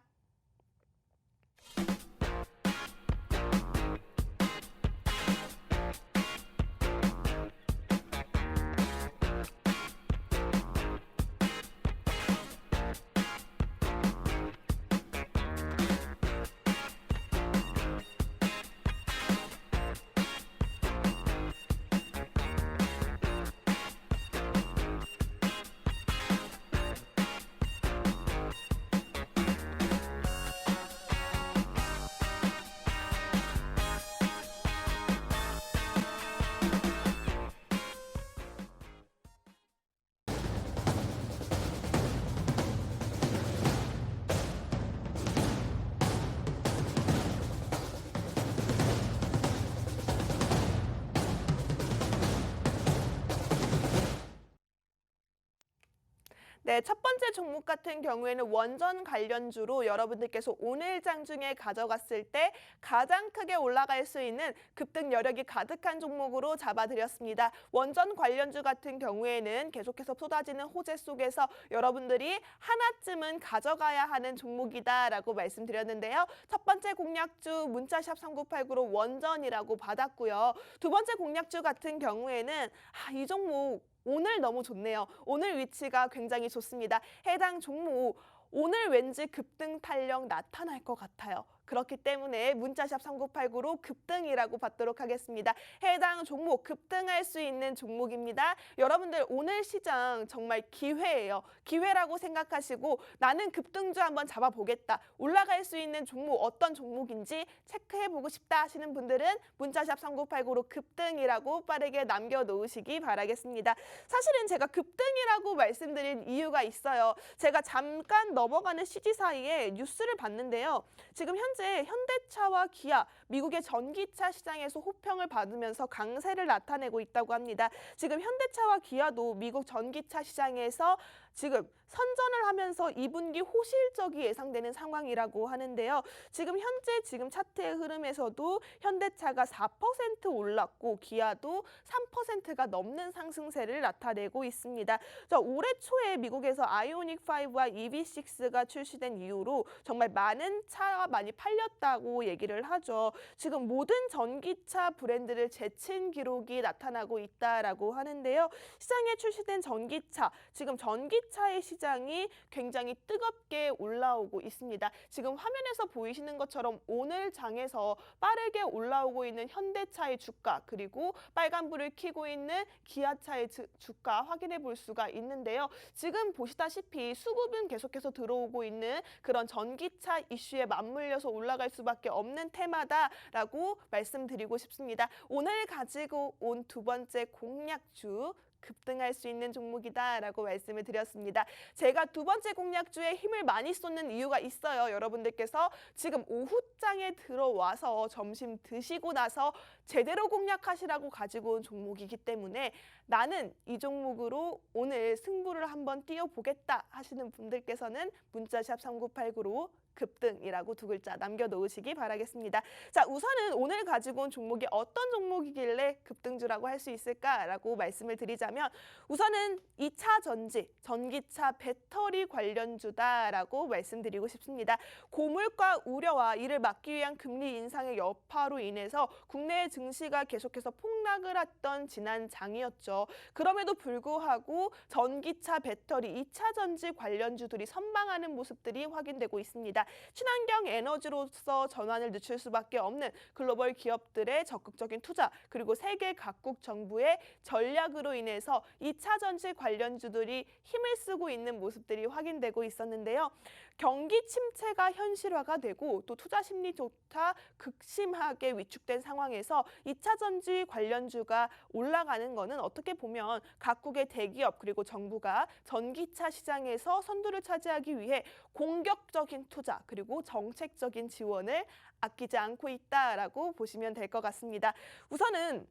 네, 첫 번째 종목 같은 경우에는 원전 관련주로 여러분들께서 오늘 장중에 가져갔을 때 가장 크게 올라갈 수 있는 급등 여력이 가득한 종목으로 잡아드렸습니다. 원전 관련주 같은 경우에는 계속해서 쏟아지는 호재 속에서 여러분들이 하나쯤은 가져가야 하는 종목이다라고 말씀드렸는데요. 첫 번째 공략주 문자샵 3989로 원전이라고 받았고요. 두 번째 공략주 같은 경우에는 이 종목 오늘 너무 좋네요. 오늘 위치가 굉장히 좋습니다. 해당 종목 오늘 왠지 급등 탄력 나타날 것 같아요. 그렇기 때문에 문자샵 3989로 급등이라고 받도록 하겠습니다. 해당 종목 급등할 수 있는 종목입니다. 여러분들 오늘 시장 정말 기회예요. 기회라고 생각하시고 나는 급등주 한번 잡아보겠다. 올라갈 수 있는 종목 어떤 종목인지 체크해보고 싶다 하시는 분들은 문자샵 3989로 급등이라고 빠르게 남겨놓으시기 바라겠습니다. 사실은 제가 급등이라고 말씀드린 이유가 있어요. 제가 잠깐 넘어가는 시기 사이에 뉴스를 봤는데요. 지금 현재 현대차와 기아, 미국의 전기차 시장에서 호평을 받으면서 강세를 나타내고 있다고 합니다. 지금 현대차와 기아도 미국 전기차 시장에서 지금 선전을 하면서 2분기 호실적이 예상되는 상황이라고 하는데요. 지금 현재 차트의 흐름에서도 현대차가 4% 올랐고 기아도 3%가 넘는 상승세를 나타내고 있습니다. 올해 초에 미국에서 아이오닉 5와 EV6가 출시된 이후로 정말 많은 차가 많이 팔렸다고 얘기를 하죠. 지금 모든 전기차 브랜드를 제친 기록이 나타나고 있다라고 하는데요. 시장에 출시된 전기차, 지금 전기차의 시장이 굉장히 뜨겁게 올라오고 있습니다. 지금 화면에서 보이시는 것처럼 오늘 장에서 빠르게 올라오고 있는 현대차의 주가, 그리고 빨간불을 켜고 있는 기아차의 주가 확인해 볼 수가 있는데요. 지금 보시다시피 수급은 계속해서 들어오고 있는 그런 전기차 이슈에 맞물려서 올라갈 수밖에 없는 테마다라고 말씀드리고 싶습니다. 오늘 가지고 온 두 번째 공략주, 급등할 수 있는 종목이다라고 말씀을 드렸습니다. 제가 두 번째 공략주에 힘을 많이 쏟는 이유가 있어요. 여러분들께서 지금 오후장에 들어와서 점심 드시고 나서 제대로 공략하시라고 가지고 온 종목이기 때문에 나는 이 종목으로 오늘 승부를 한번 띄워보겠다 하시는 분들께서는 문자샵 3989로 급등이라고 두 글자 남겨놓으시기 바라겠습니다. 자, 우선은 오늘 가지고 온 종목이 어떤 종목이길래 급등주라고 할 수 있을까라고 말씀을 드리자면 우선은 2차 전지, 전기차 배터리 관련주다라고 말씀드리고 싶습니다. 고물가 우려와 이를 막기 위한 금리 인상의 여파로 인해서 국내 증시가 계속해서 폭락을 했던 지난 장이었죠. 그럼에도 불구하고 전기차 배터리, 2차 전지 관련주들이 선방하는 모습들이 확인되고 있습니다. 친환경 에너지로서 전환을 늦출 수밖에 없는 글로벌 기업들의 적극적인 투자, 그리고 세계 각국 정부의 전략으로 인해서 2차 전지 관련주들이 힘을 쓰고 있는 모습들이 확인되고 있었는데요. 경기 침체가 현실화가 되고 또 투자 심리조차 극심하게 위축된 상황에서 2차 전지 관련주가 올라가는 것은 어떻게 보면 각국의 대기업 그리고 정부가 전기차 시장에서 선두를 차지하기 위해 공격적인 투자 그리고 정책적인 지원을 아끼지 않고 있다라고 보시면 될 것 같습니다. 우선은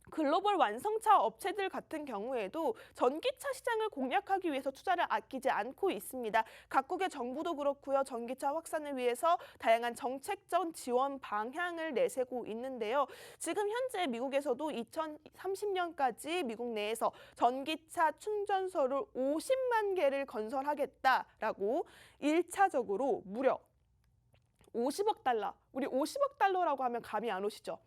글로벌 완성차 업체들 같은 경우에도 전기차 시장을 공략하기 위해서 투자를 아끼지 않고 있습니다. 각국의 정부도 그렇고요. 전기차 확산을 위해서 다양한 정책적 지원 방향을 내세우고 있는데요. 지금 현재 미국에서도 2030년까지 미국 내에서 전기차 충전소를 50만 개를 건설하겠다라고 1차적으로 무려 50억 달러, 우리 50억 달러라고 하면 감이 안 오시죠?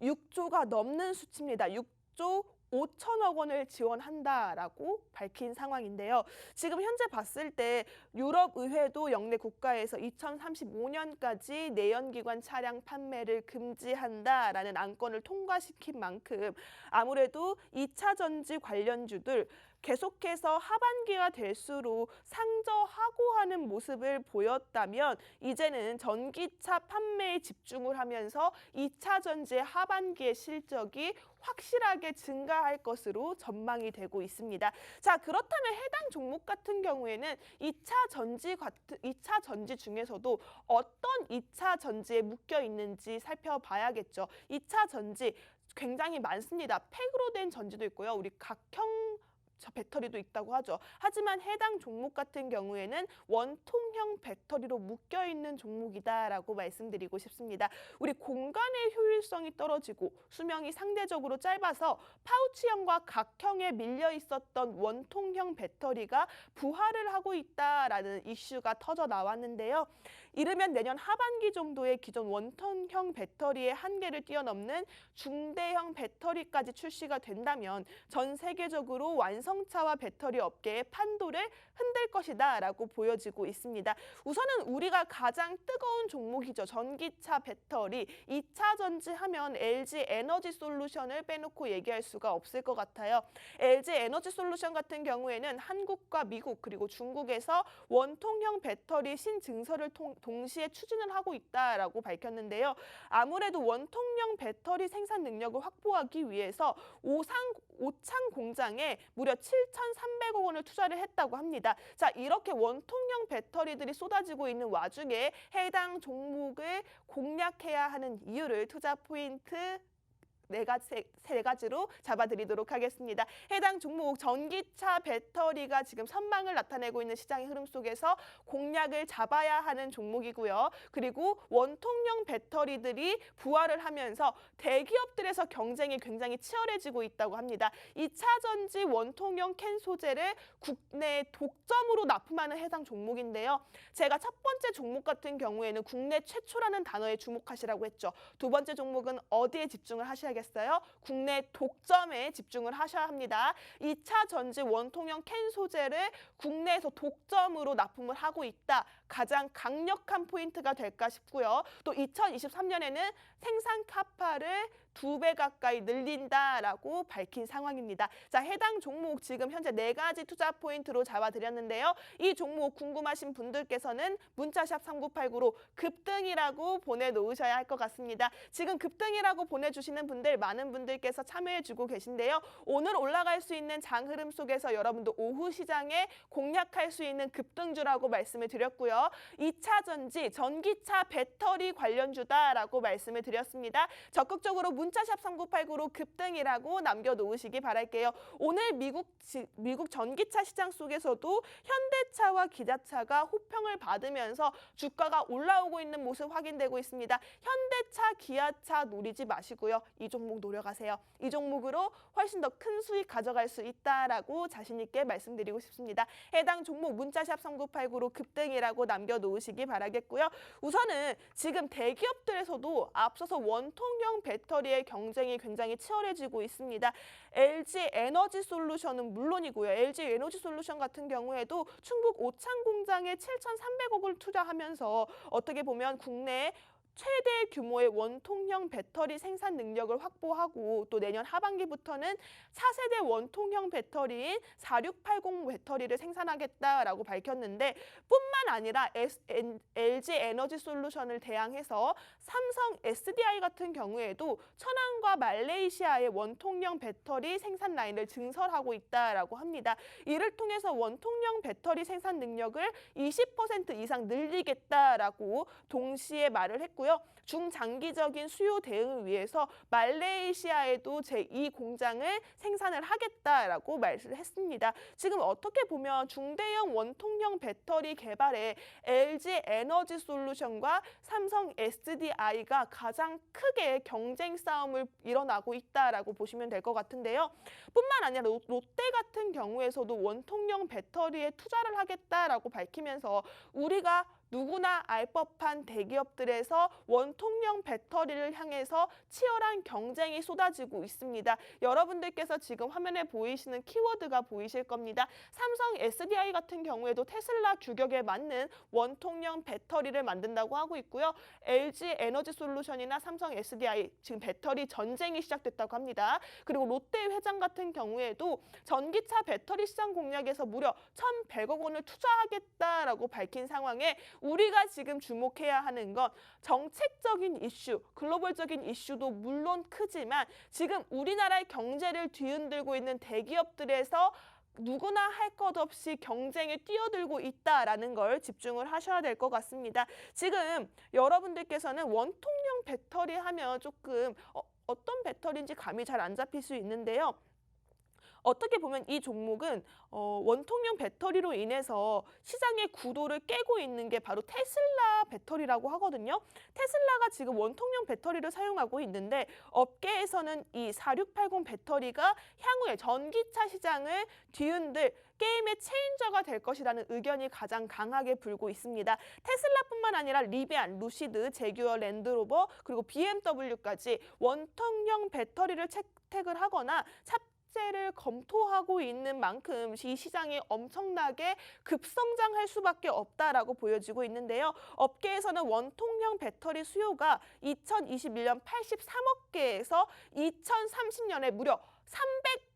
6조가 넘는 수치입니다. 6조 5천억 원을 지원한다라고 밝힌 상황인데요. 지금 현재 봤을 때 유럽의회도 영내 국가에서 2035년까지 내연기관 차량 판매를 금지한다라는 안건을 통과시킨 만큼 아무래도 2차 전지 관련주들 계속해서 하반기가 될수록 상저하고 하는 모습을 보였다면 이제는 전기차 판매에 집중을 하면서 2차 전지의 하반기의 실적이 확실하게 증가할 것으로 전망이 되고 있습니다. 자, 그렇다면 해당 종목 같은 경우에는 2차 전지 중에서도 어떤 2차 전지에 묶여 있는지 살펴봐야겠죠. 2차 전지 굉장히 많습니다. 팩으로 된 전지도 있고요. 우리 각형 배터리도 있다고 하죠. 하지만 해당 종목 같은 경우에는 원통형 배터리로 묶여있는 종목이다라고 말씀드리고 싶습니다. 우리 공간의 효율성이 떨어지고 수명이 상대적으로 짧아서 파우치형과 각형에 밀려 있었던 원통형 배터리가 부활을 하고 있다라는 이슈가 터져 나왔는데요. 이르면 내년 하반기 정도에 기존 원통형 배터리의 한계를 뛰어넘는 중대형 배터리까지 출시가 된다면 전 세계적으로 완성차와 배터리 업계의 판도를 흔들 것이다 라고 보여지고 있습니다. 우선은 우리가 가장 뜨거운 종목이죠. 전기차 배터리, 2차 전지 하면 LG 에너지 솔루션을 빼놓고 얘기할 수가 없을 것 같아요. LG 에너지 솔루션 같은 경우에는 한국과 미국 그리고 중국에서 원통형 배터리 신증설을 동시에 추진을 하고 있다라고 밝혔는데요. 아무래도 원통형 배터리 생산 능력을 확보하기 위해서 오창 공장에 무려 7,300억 원을 투자를 했다고 합니다. 자, 이렇게 원통형 배터리들이 쏟아지고 있는 와중에 해당 종목을 공략해야 하는 이유를 투자 포인트 세 가지로 잡아드리도록 하겠습니다. 해당 종목 전기차 배터리가 지금 선방을 나타내고 있는 시장의 흐름 속에서 공략을 잡아야 하는 종목이고요. 그리고 원통형 배터리들이 부활을 하면서 대기업들에서 경쟁이 굉장히 치열해지고 있다고 합니다. 2차 전지 원통형 캔 소재를 국내 독점으로 납품하는 해당 종목인데요. 제가 첫 번째 종목 같은 경우에는 국내 최초라는 단어에 주목하시라고 했죠. 두 번째 종목은 어디에 집중을 하셔야겠어요? 국내 독점에 집중을 하셔야 합니다. 2차 전지 원통형 캔 소재를 국내에서 독점으로 납품을 하고 있다. 가장 강력한 포인트가 될까 싶고요. 또 2023년에는 생산 카파를 2배 가까이 늘린다라고 밝힌 상황입니다. 자, 해당 종목 지금 현재 4가지 투자 포인트로 잡아드렸는데요. 이 종목 궁금하신 분들께서는 문자샵 3989로 급등이라고 보내놓으셔야 할 것 같습니다. 지금 급등이라고 보내주시는 분들 많은 분들께서 참여해주고 계신데요. 오늘 올라갈 수 있는 장 흐름 속에서 여러분도 오후 시장에 공략할 수 있는 급등주라고 말씀을 드렸고요. 2차 전지, 전기차 배터리 관련주다라고 말씀을 드렸습니다. 적극적으로 문자샵 3989로 급등이라고 남겨놓으시기 바랄게요. 오늘 미국 전기차 시장 속에서도 현대차와 기아차가 호평을 받으면서 주가가 올라오고 있는 모습 확인되고 있습니다. 현대차, 기아차 노리지 마시고요. 이 종목 노려가세요. 이 종목으로 훨씬 더 큰 수익 가져갈 수 있다라고 자신 있게 말씀드리고 싶습니다. 해당 종목 문자샵 3989로 급등이라고 남겨놓으시기 바라겠고요. 우선은 지금 대기업들에서도 앞서서 원통형 배터리의 경쟁이 굉장히 치열해지고 있습니다. LG 에너지 솔루션은 물론이고요. LG 에너지 솔루션 같은 경우에도 충북 오창 공장에 7,300억을 투자하면서 어떻게 보면 국내 최대 규모의 원통형 배터리 생산 능력을 확보하고 또 내년 하반기부터는 4세대 원통형 배터리인 4680 배터리를 생산하겠다라고 밝혔는데 뿐만 아니라 LG 에너지 솔루션을 대항해서 삼성 SDI 같은 경우에도 천안과 말레이시아의 원통형 배터리 생산 라인을 증설하고 있다라고 합니다. 이를 통해서 원통형 배터리 생산 능력을 20% 이상 늘리겠다라고 동시에 말을 했고 중장기적인 수요 대응을 위해서 말레이시아에도 제2 공장을 생산을 하겠다라고 말을 했습니다. 지금 어떻게 보면 중대형 원통형 배터리 개발에 LG 에너지 솔루션과 삼성 SDI가 가장 크게 경쟁 싸움을 일어나고 있다라고 보시면 될 것 같은데요. 뿐만 아니라 롯데 같은 경우에서도 원통형 배터리에 투자를 하겠다라고 밝히면서 우리가 누구나 알 법한 대기업들에서 원통형 배터리를 향해서 치열한 경쟁이 쏟아지고 있습니다. 여러분들께서 지금 화면에 보이시는 키워드가 보이실 겁니다. 삼성 SDI 같은 경우에도 테슬라 규격에 맞는 원통형 배터리를 만든다고 하고 있고요. LG 에너지 솔루션이나 삼성 SDI 지금 배터리 전쟁이 시작됐다고 합니다. 그리고 롯데 회장 같은 경우에도 전기차 배터리 시장 공략에서 무려 1,100억 원을 투자하겠다라고 밝힌 상황에 우리가 지금 주목해야 하는 건 정책적인 이슈, 글로벌적인 이슈도 물론 크지만 지금 우리나라의 경제를 뒤흔들고 있는 대기업들에서 누구나 할 것 없이 경쟁에 뛰어들고 있다라는 걸 집중을 하셔야 될 것 같습니다. 지금 여러분들께서는 원통형 배터리 하면 조금 어떤 배터리인지 감이 잘 안 잡힐 수 있는데요. 어떻게 보면 이 종목은 원통형 배터리로 인해서 시장의 구도를 깨고 있는 게 바로 테슬라 배터리라고 하거든요. 테슬라가 지금 원통형 배터리를 사용하고 있는데 업계에서는 이 4680 배터리가 향후에 전기차 시장을 뒤흔들 게임의 체인저가 될 것이라는 의견이 가장 강하게 불고 있습니다. 테슬라뿐만 아니라 리비안, 루시드, 제규어, 랜드로버 그리고 BMW까지 원통형 배터리를 채택을 하거나 를 검토하고 있는 만큼 이 시장이 엄청나게 급성장할 수밖에 없다라고 보여지고 있는데요. 업계에서는 원통형 배터리 수요가 2021년 83억 개에서 2030년에 무려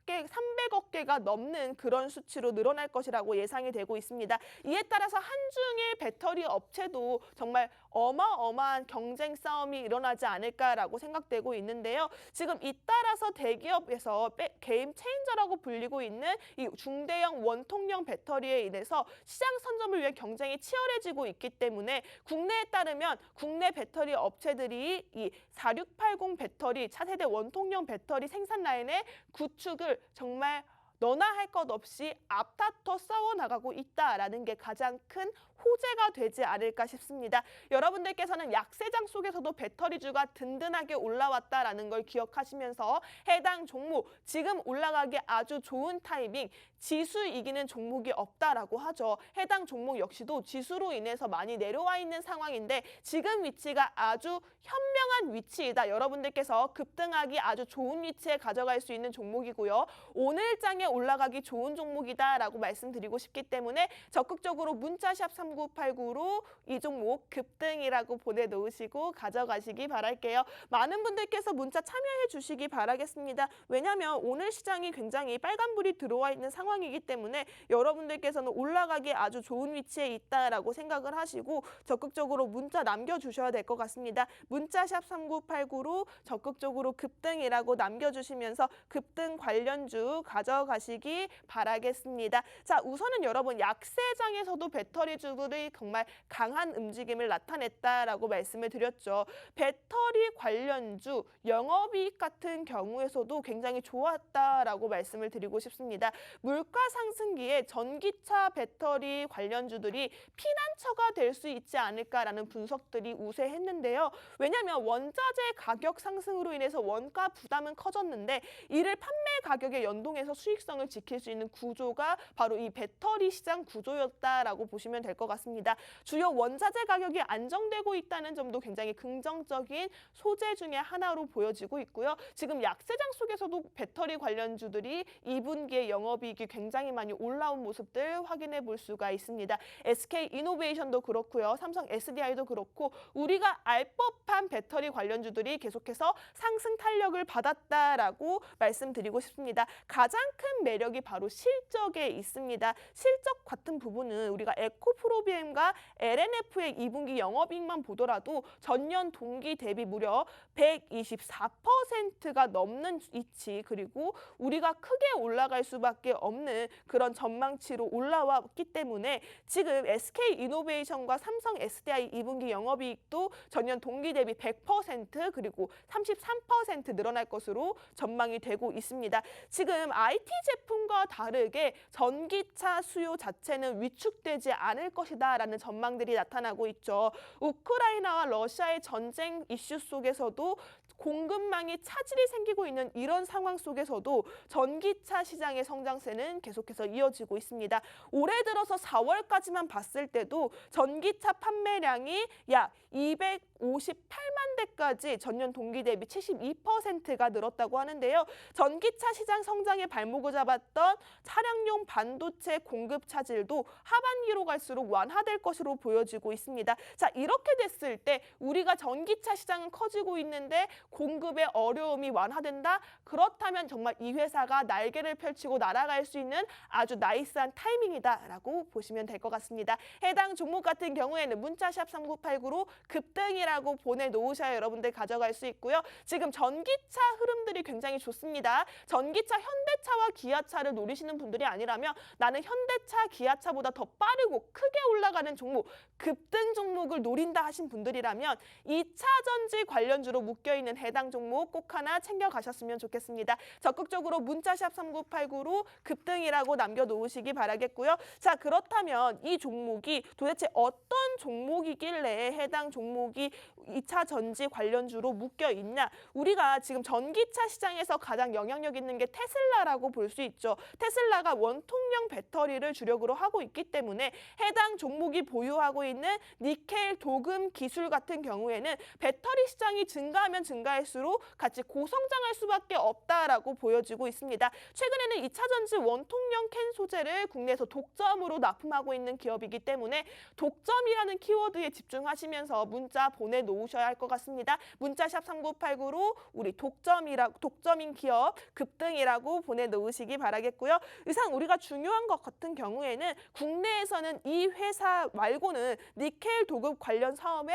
300억 개가 넘는 그런 수치로 늘어날 것이라고 예상이 되고 있습니다. 이에 따라서 한중일 배터리 업체도 정말 어마어마한 경쟁 싸움이 일어나지 않을까라고 생각되고 있는데요. 지금 잇따라서 대기업에서 게임 체인저라고 불리고 있는 이 중대형 원통형 배터리에 인해서 시장 선점을 위해 경쟁이 치열해지고 있기 때문에 국내에 따르면 국내 배터리 업체들이 이 4680 배터리 차세대 원통형 배터리 생산 라인의 구축을 정말 너나 할 것 없이 앞다퉈 싸워나가고 있다라는 게 가장 큰 호재가 되지 않을까 싶습니다. 여러분들께서는 약세장 속에서도 배터리주가 든든하게 올라왔다라는 걸 기억하시면서 해당 종목, 지금 올라가기 아주 좋은 타이밍, 지수 이기는 종목이 없다라고 하죠. 해당 종목 역시도 지수로 인해서 많이 내려와 있는 상황인데 지금 위치가 아주 현명한 위치이다. 여러분들께서 급등하기 아주 좋은 위치에 가져갈 수 있는 종목이고요. 오늘장에 올라가기 좋은 종목이다라고 말씀드리고 싶기 때문에 적극적으로 문자샵 3989로 이 종목 급등이라고 보내놓으시고 가져가시기 바랄게요. 많은 분들께서 문자 참여해 주시기 바라겠습니다. 왜냐하면 오늘 시장이 굉장히 빨간불이 들어와 있는 상황이기 때문에 여러분들께서는 올라가기 아주 좋은 위치에 있다라고 생각을 하시고 적극적으로 문자 남겨주셔야 될 것 같습니다. 문자샵 3989로 적극적으로 급등이라고 남겨주시면서 급등 관련주 가져가시기 바라겠습니다. 자, 우선은 여러분 약세장에서도 배터리주들이 정말 강한 움직임을 나타냈다라고 말씀을 드렸죠. 배터리 관련주 영업이익 같은 경우에서도 굉장히 좋았다라고 말씀을 드리고 싶습니다. 물가 상승기에 전기차 배터리 관련주들이 피난처가 될 수 있지 않을까라는 분석들이 우세했는데요. 왜냐하면 원자재 가격 상승으로 인해서 원가 부담은 커졌는데 이를 판매 가격에 연동해서 수익성을 지킬 수 있는 구조가 바로 이 배터리 시장 구조였다라고 보시면 될 것 같습니다. 주요 원자재 가격이 안정되고 있다는 점도 굉장히 긍정적인 소재 중에 하나로 보여지고 있고요. 지금 약세장 속에서도 배터리 관련주들이 2분기에 영업이익이 굉장히 많이 올라온 모습들 확인해 볼 수가 있습니다. SK이노베이션도 그렇고요. 삼성 SDI도 그렇고 우리가 알 법한 배터리 관련주들이 계속해서 상승 탄력을 받았다라고 말씀드리고 싶습니다. 가장 큰 매력이 바로 실적에 있습니다. 실적 같은 부분은 우리가 에코프로비엠과 LNF의 2분기 영업이익만 보더라도 전년 동기 대비 무려 124%가 넘는 위치, 그리고 우리가 크게 올라갈 수밖에 없는 그런 전망치로 올라왔기 때문에 지금 SK이노베이션과 삼성 SDI 2분기 영업이익도 전년 동기 대비 100% 그리고 33% 늘어날 것으로 전망이 되고 있습니다. 지금 IT 제품과 다르게 전기차 수요 자체는 위축되지 않을 것이다라는 전망들이 나타나고 있죠. 우크라이나와 러시아의 전쟁 이슈 속에서도 공급망이 차질이 생기고 있는 이런 상황 속에서도 전기차 시장의 성장세는 계속해서 이어지고 있습니다. 올해 들어서 4월까지만 봤을 때도 전기차 판매량이 약 258만 대까지 전년 동기 대비 72%가 늘었다고 하는데요. 전기차 시장 성장의 발목을 잡았던 차량용 반도체 공급 차질도 하반기로 갈수록 완화될 것으로 보여지고 있습니다. 자, 이렇게 됐을 때 우리가 전기차 시장은 커지고 있는데 공급의 어려움이 완화된다? 그렇다면 정말 이 회사가 날개를 펼치고 날아갈 수 있는 아주 나이스한 타이밍이다라고 보시면 될 것 같습니다. 해당 종목 같은 경우에는 문자샵 3989로 급등이라고 보내놓으셔야 여러분들 가져갈 수 있고요. 지금 전기차 흐름들이 굉장히 좋습니다. 전기차 현대차와 기아차를 노리시는 분들이 아니라면 나는 현대차, 기아차보다 더 빠르고 크게 올라가는 종목, 급등 종목을 노린다 하신 분들이라면 2차 전지 관련주로 묶여있는 해당 종목 꼭 하나 챙겨가셨으면 좋겠습니다. 적극적으로 문자샵 3989로 급등이라고 남겨놓으시기 바라겠고요. 자, 그렇다면 이 종목이 도대체 어떤 종목이길래 해당 종목이 2차 전지 관련주로 묶여있냐? 우리가 지금 전기차 시장에서 가장 영향력 있는 게 테슬라라고 볼 수 있죠. 테슬라가 원통형 배터리를 주력으로 하고 있기 때문에 해당 종목이 보유하고 있는 니켈 도금 기술 같은 경우에는 배터리 시장이 증가하면 증가할수록 같이 고성장할 수밖에 없다라고 보여지고 있습니다. 최근에는 2차 전지 원통형 캔 소재를 국내에서 독점으로 납품하고 있는 기업이기 때문에 독점이라는 키워드에 집중하시면서 문자 보내놓으셔야 할 것 같습니다. 문자샵 3989로 우리 독점인 기업 급등이라고 보내놓으시기 바라겠고요. 이상 우리가 중요한 것 같은 경우에는 국내에서는 이 회사 말고는 니켈 도급 관련 사업에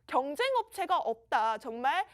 경쟁업체가 없다. 정말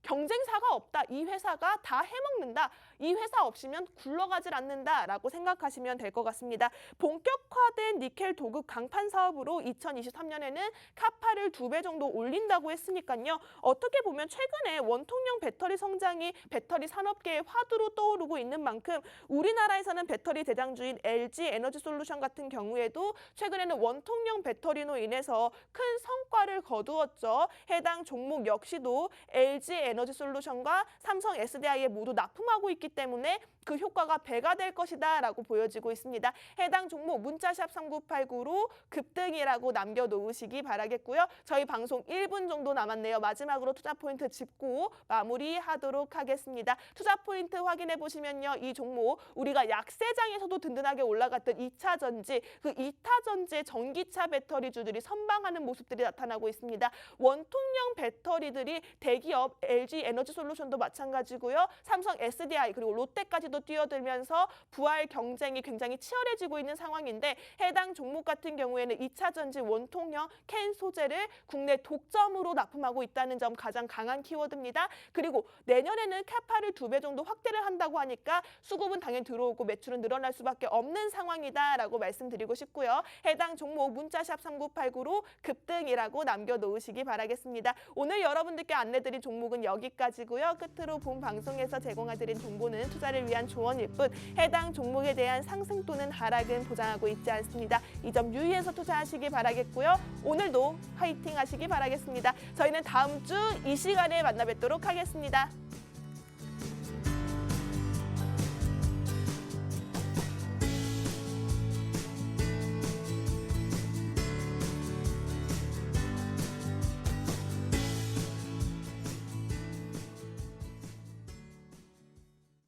경쟁사가 없다. 이 회사가 다 해먹는다. 이 회사 없이면 굴러가질 않는다라고 생각하시면 될 것 같습니다. 본격화된 니켈 도급 강판 사업으로 2023년에는 카파를 2배 정도 올린다고 했으니까요. 어떻게 보면 최근에 원통형 배터리 성장이 배터리 산업계의 화두로 떠오르고 있는 만큼 우리나라에서는 배터리 대장주인 LG 에너지 솔루션 같은 경우에도 최근에는 원통형 배터리로 인해서 큰 성과를 거두었죠. 해당 종목 역시도 LG 에너지 솔루션과 삼성 SDI에 모두 납품하고 있기 때문에 그 효과가 배가 될 것이다 라고 보여지고 있습니다. 해당 종목 문자샵 3989로 급등이라고 남겨놓으시기 바라겠고요. 저희 방송 1분 정도 남았네요. 마지막으로 투자 포인트 짚고 마무리하도록 하겠습니다. 투자 포인트 확인해 보시면요. 이 종목 우리가 약세장에서도 든든하게 올라갔던 2차 전지, 그 2차 전지의 전기차 배터리주들이 선방하는 모습들이 나타나고 있습니다. 원통형 배터리들이 대기업 LG 에너지 솔루션도 마찬가지고요. 삼성 SDI 그리고 롯데까지도 뛰어들면서 부활 경쟁이 굉장히 치열해지고 있는 상황인데 해당 종목 같은 경우에는 2차 전지 원통형 캔 소재를 국내 독점으로 납품하고 있다는 점 가장 강한 키워드입니다. 그리고 내년에는 카파를 2배 정도 확대를 한다고 하니까 수급은 당연히 들어오고 매출은 늘어날 수밖에 없는 상황이다라고 말씀드리고 싶고요. 해당 종목 문자샵 3989로 급등이라고 남겨놓으시기 바라겠습니다. 오늘 여러분들께 안내드린 종목은 여기까지고요. 끝으로 본 방송에서 제공해드린 정보는 투자를 위한 조언일 뿐 해당 종목에 대한 상승 또는 하락은 보장하고 있지 않습니다. 이 점 유의해서 투자하시기 바라겠고요. 오늘도 화이팅 하시기 바라겠습니다. 저희는 다음 주 이 시간에 만나 뵙도록 하겠습니다.